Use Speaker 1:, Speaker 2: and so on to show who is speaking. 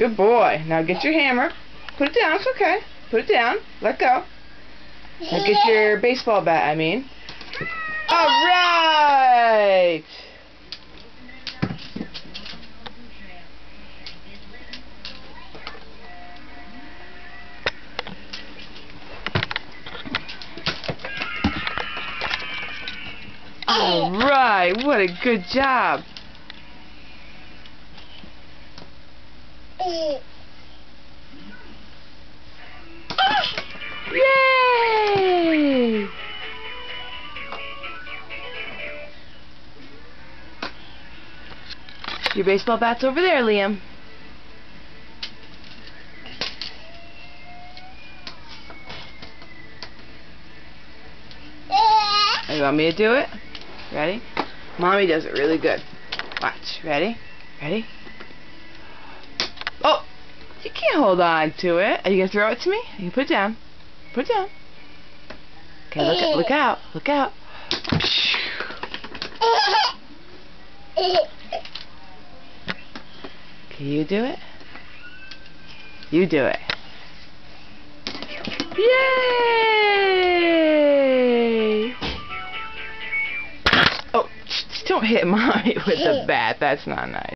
Speaker 1: Good boy. Now get your hammer. Put it down. It's okay. Put it down. Let go. Now get your baseball bat, I mean. All right. All right. What a good job. Yay! Your baseball bat's over there, Liam. You want me to do it? Ready? Mommy does it really good. Watch. Ready? Ready? Oh! You can't hold on to it. Are you going to throw it to me? You can put it down. Put it down. Okay, look out. Look out. Can you do it? You do it. Yay! Oh, don't hit Mommy with the bat. That's not nice.